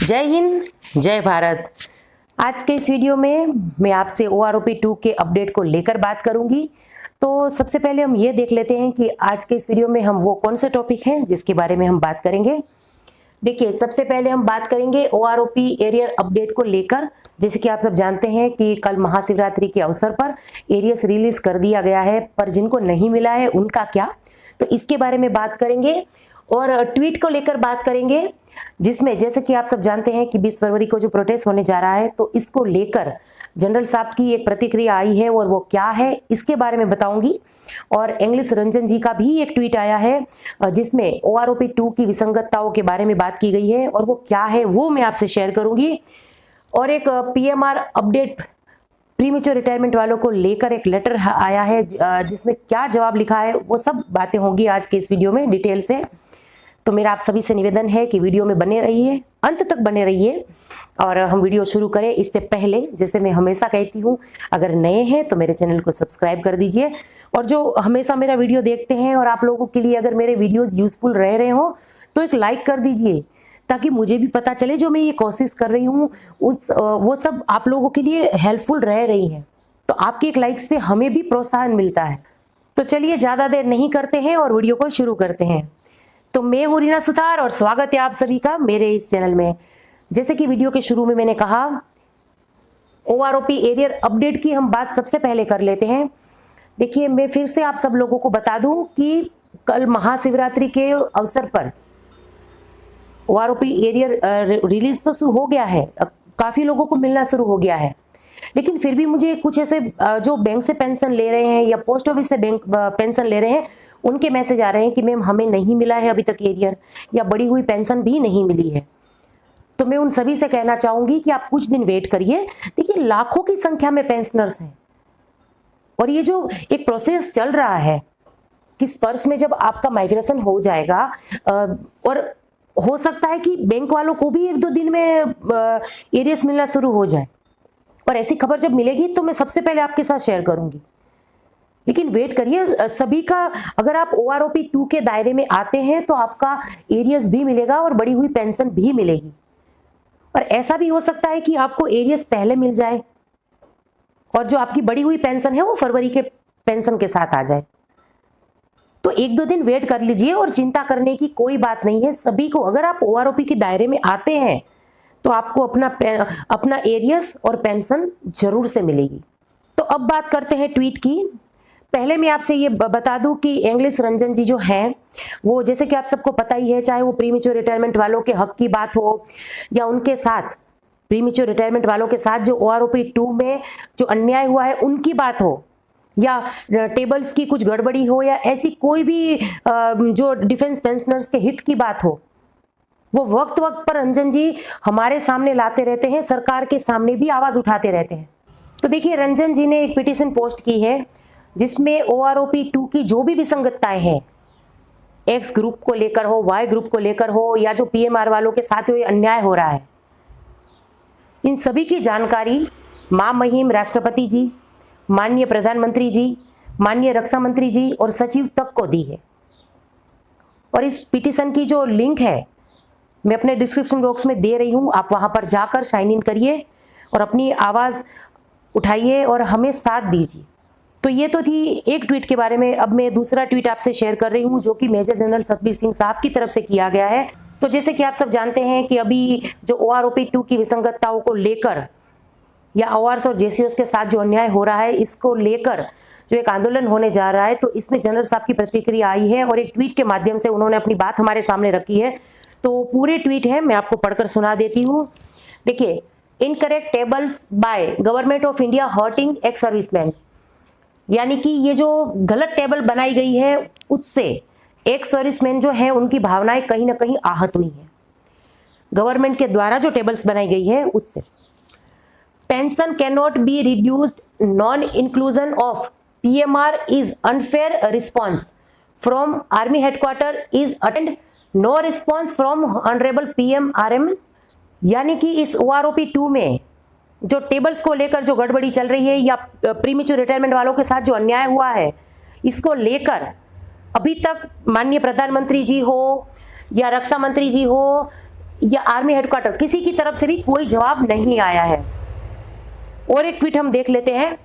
जय हिंद, जय भारत। आज के इस वीडियो में मैं आपसे OROP 2 के अपडेट को लेकर बात करूंगी। तो सबसे पहले हम ये देख लेते हैं कि आज के इस वीडियो में हम वो कौन से टॉपिक हैं जिसके बारे में हम बात करेंगे। देखिए, सबसे पहले हम बात करेंगे OROP एरियर अपडेट को लेकर। जैसे कि आप सब जानते हैं कि कल महाशिवरात्रि के अवसर पर एरियर्स रिलीज कर दिया गया है, पर जिनको नहीं मिला है उनका क्या, तो इसके बारे में बात करेंगे। और ट्वीट को लेकर बात करेंगे, जिसमें जैसे कि आप सब जानते हैं कि 20 फरवरी को जो प्रोटेस्ट होने जा रहा है, तो इसको लेकर जनरल साहब की एक प्रतिक्रिया आई है और वो क्या है इसके बारे में बताऊंगी। और इंग्लिश रंजन जी का भी एक ट्वीट आया है जिसमें OROP 2 की विसंगतताओं के बारे में बात की गई है, और वो क्या है वो मैं आपसे शेयर करूंगी। और एक PMR अपडेट प्रीमेच्योर रिटायरमेंट वालों को लेकर एक लेटर आया है जिसमें क्या जवाब लिखा है, वो सब बातें होंगी आज के इस वीडियो में डिटेल से। तो मेरा आप सभी से निवेदन है कि वीडियो में बने रहिए, अंत तक बने रहिए। और हम वीडियो शुरू करें इससे पहले, जैसे मैं हमेशा कहती हूँ, अगर नए हैं तो मेरे चैनल को सब्सक्राइब कर दीजिए। और जो हमेशा मेरा वीडियो देखते हैं और आप लोगों के लिए अगर मेरे वीडियोज यूजफुल रह रहे हो तो एक लाइक कर दीजिए, ताकि मुझे भी पता चले जो मैं ये कोशिश कर रही हूँ वो सब आप लोगों के लिए हेल्पफुल रह रही है। तो आपके एक लाइक से हमें भी प्रोत्साहन मिलता है। तो चलिए ज़्यादा देर नहीं करते हैं और वीडियो को शुरू करते हैं। तो मैं हूं रीना सुतार और स्वागत है आप सभी का मेरे इस चैनल में। जैसे कि वीडियो के शुरू में मैंने कहा, OROP एरियर अपडेट की हम बात सबसे पहले कर लेते हैं। देखिए, मैं फिर से आप सब लोगों को बता दूं कि कल महाशिवरात्रि के अवसर पर OROP एरियर रिलीज तो हो गया है, काफ़ी लोगों को मिलना शुरू हो गया है। लेकिन फिर भी मुझे कुछ ऐसे जो बैंक से पेंशन ले रहे हैं या पोस्ट ऑफिस से बैंक पेंशन ले रहे हैं, उनके मैसेज आ रहे हैं कि मैम हमें नहीं मिला है अभी तक एरियर, या बढ़ी हुई पेंशन भी नहीं मिली है। तो मैं उन सभी से कहना चाहूँगी कि आप कुछ दिन वेट करिए। देखिए, लाखों की संख्या में पेंशनर्स हैं, और ये जो एक प्रोसेस चल रहा है कि पर्स में जब आपका माइग्रेशन हो जाएगा, और हो सकता है कि बैंक वालों को भी 1-2 दिन में एरियर्स मिलना शुरू हो जाए, और ऐसी खबर जब मिलेगी तो मैं सबसे पहले आपके साथ शेयर करूंगी। लेकिन वेट करिए, सभी का, अगर आप OROP 2 के दायरे में आते हैं तो आपका एरियर्स भी मिलेगा और बढ़ी हुई पेंशन भी मिलेगी। और ऐसा भी हो सकता है कि आपको एरियर्स पहले मिल जाए और जो आपकी बढ़ी हुई पेंशन है वो फरवरी के पेंशन के साथ आ जाए। तो 1-2 दिन वेट कर लीजिए, और चिंता करने की कोई बात नहीं है। सभी को, अगर आप OROP के दायरे में आते हैं तो आपको अपना एरियर्स और पेंशन जरूर से मिलेगी। तो अब बात करते हैं ट्वीट की। पहले मैं आपसे ये बता दूं कि इंग्लिश रंजन जी जो हैं, वो जैसे कि आप सबको पता ही है, चाहे वो प्रीमेच्योर रिटायरमेंट वालों के हक की बात हो, या उनके साथ प्रीमेच्योर रिटायरमेंट वालों के साथ जो OROP 2 में जो अन्याय हुआ है उनकी बात हो, या टेबल्स की कुछ गड़बड़ी हो, या ऐसी कोई भी जो डिफेंस पेंशनर्स के हित की बात हो, वो वक्त वक्त पर रंजन जी हमारे सामने लाते रहते हैं, सरकार के सामने भी आवाज उठाते रहते हैं। तो देखिए, रंजन जी ने एक पिटीशन पोस्ट की है जिसमें OROP 2 की जो भी विसंगतताएं हैं, X ग्रुप को लेकर हो, Y ग्रुप को लेकर हो, या जो PMR वालों के साथ ये अन्याय हो रहा है, इन सभी की जानकारी महामहिम राष्ट्रपति जी, माननीय प्रधानमंत्री जी, माननीय रक्षा मंत्री जी और सचिव तक को दी है। और इस पिटीशन की जो लिंक है मैं अपने डिस्क्रिप्शन बॉक्स में दे रही हूँ, आप वहाँ पर जाकर साइन इन करिए और अपनी आवाज़ उठाइए और हमें साथ दीजिए। तो ये तो थी एक ट्वीट के बारे में। अब मैं दूसरा ट्वीट आपसे शेयर कर रही हूँ, जो कि मेजर जनरल सतबीर सिंह साहब की तरफ से किया गया है। तो जैसे कि आप सब जानते हैं कि अभी जो OROP 2 की विसंगतताओं को लेकर, या ORs और JCOs के साथ जो अन्याय हो रहा है, इसको लेकर जो एक आंदोलन होने जा रहा है, तो इसमें जनरल साहब की प्रतिक्रिया आई है और एक ट्वीट के माध्यम से उन्होंने अपनी बात हमारे सामने रखी है। तो पूरे ट्वीट है, मैं आपको पढ़कर सुना देती हूँ। देखिए, incorrect tables by government of India hurting ex serviceman, यानी कि ये जो गलत टेबल बनाई गई है उससे एक्स सर्विसमैन जो है उनकी भावनाएं कहीं ना कहीं आहत हुई हैं। गवर्नमेंट के द्वारा जो टेबल्स बनाई गई है उससे pension can not be reduced, non inclusion of PMR is unfair response from army headquarter is attend, no response from honourable PM-RM। यानी कि इस OROP 2 में जो टेबल्स को लेकर जो गड़बड़ी चल रही है, या प्रीमेच्योर रिटायरमेंट वालों के साथ जो अन्याय हुआ है, इसको लेकर अभी तक माननीय प्रधानमंत्री जी हो या रक्षा मंत्री जी हो या आर्मी हेडक्वार्टर, किसी की तरफ से भी कोई जवाब नहीं आया है। और एक ट्वीट हम देख लेते हैं।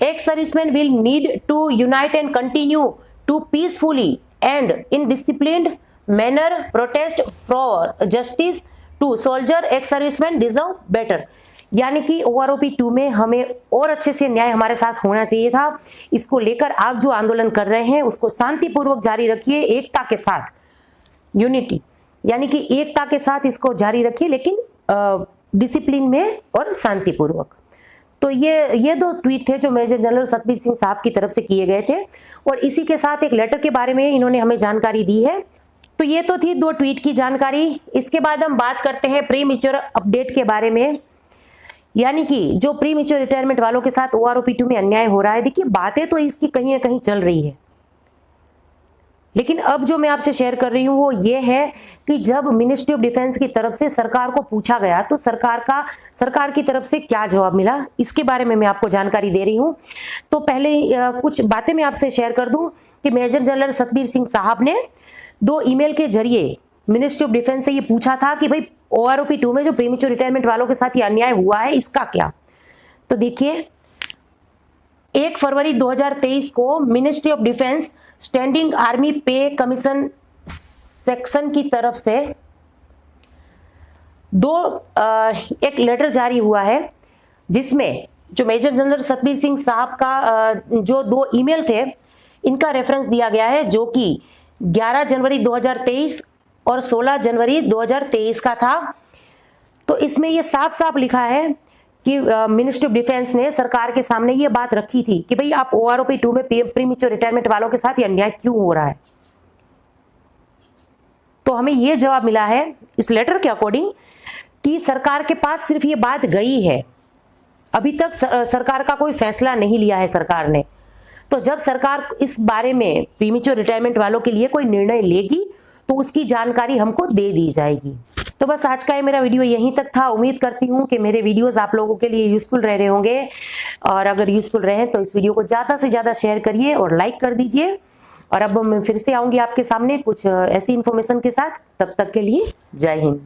Ex serviceman will need to unite and continue to peacefully and in disciplined manner protest for justice to soldier, ex serviceman deserve better. यानी कि OROP 2 में हमें और अच्छे से न्याय हमारे साथ होना चाहिए था। इसको लेकर आप जो आंदोलन कर रहे हैं उसको शांतिपूर्वक जारी रखिए, एकता के साथ, यूनिटी यानी कि एकता के साथ इसको जारी रखिए, लेकिन डिसिप्लिन में और शांतिपूर्वक। तो ये 2 ट्वीट थे जो मेजर जनरल सतबीर सिंह साहब की तरफ से किए गए थे, और इसी के साथ एक लेटर के बारे में इन्होंने हमें जानकारी दी है। तो ये तो थी 2 ट्वीट की जानकारी। इसके बाद हम बात करते हैं प्री मैच्योर अपडेट के बारे में, यानी कि जो प्री मैच्योर रिटायरमेंट वालों के साथ OROP 2 में अन्याय हो रहा है। देखिए, बातें तो इसकी कहीं ना कहीं चल रही है, लेकिन अब जो मैं आपसे शेयर कर रही हूं वो ये है कि जब मिनिस्ट्री ऑफ डिफेंस की तरफ से सरकार को पूछा गया तो सरकार की तरफ से क्या जवाब मिला, इसके बारे में मैं आपको जानकारी दे रही हूं। तो पहले कुछ बातें मैं आपसे शेयर कर दूं कि मेजर जनरल सतबीर सिंह साहब ने 2 ईमेल के जरिए मिनिस्ट्री ऑफ डिफेंस से ये पूछा था कि भाई OROP 2 में जो प्रीमेच्योर रिटायरमेंट वालों के साथ ये अन्याय हुआ है, इसका क्या। तो देखिए, 1 फरवरी 2023 को ministry of defence standing army पे कमीशन सेक्शन की तरफ से एक लेटर जारी हुआ है, जिसमें जो मेजर जनरल सतबीर सिंह साहब का जो 2 ईमेल थे इनका रेफरेंस दिया गया है, जो कि 11 जनवरी 2023 और 16 जनवरी 2023 का था। तो इसमें ये साफ साफ लिखा है कि मिनिस्ट्री ऑफ डिफेंस ने सरकार के सामने ये बात रखी थी कि भाई आप OROP 2 में प्रीमेच्योर रिटायरमेंट वालों के साथ ये अन्याय क्यों हो रहा है। तो हमें ये जवाब मिला है इस लेटर के अकॉर्डिंग कि सरकार के पास सिर्फ ये बात गई है, अभी तक सरकार का कोई फैसला नहीं लिया है सरकार ने। तो जब सरकार इस बारे में प्रीमेच्योर रिटायरमेंट वालों के लिए कोई निर्णय लेगी तो उसकी जानकारी हमको दे दी जाएगी। तो बस आज का ये मेरा वीडियो यहीं तक था। उम्मीद करती हूँ कि मेरे वीडियोस आप लोगों के लिए यूजफुल रह रहे होंगे, और अगर यूजफुल रहे तो इस वीडियो को ज़्यादा से ज़्यादा शेयर करिए और लाइक कर दीजिए। और अब मैं फिर से आऊँगी आपके सामने कुछ ऐसी इन्फॉर्मेशन के साथ। तब तक के लिए जय हिंद।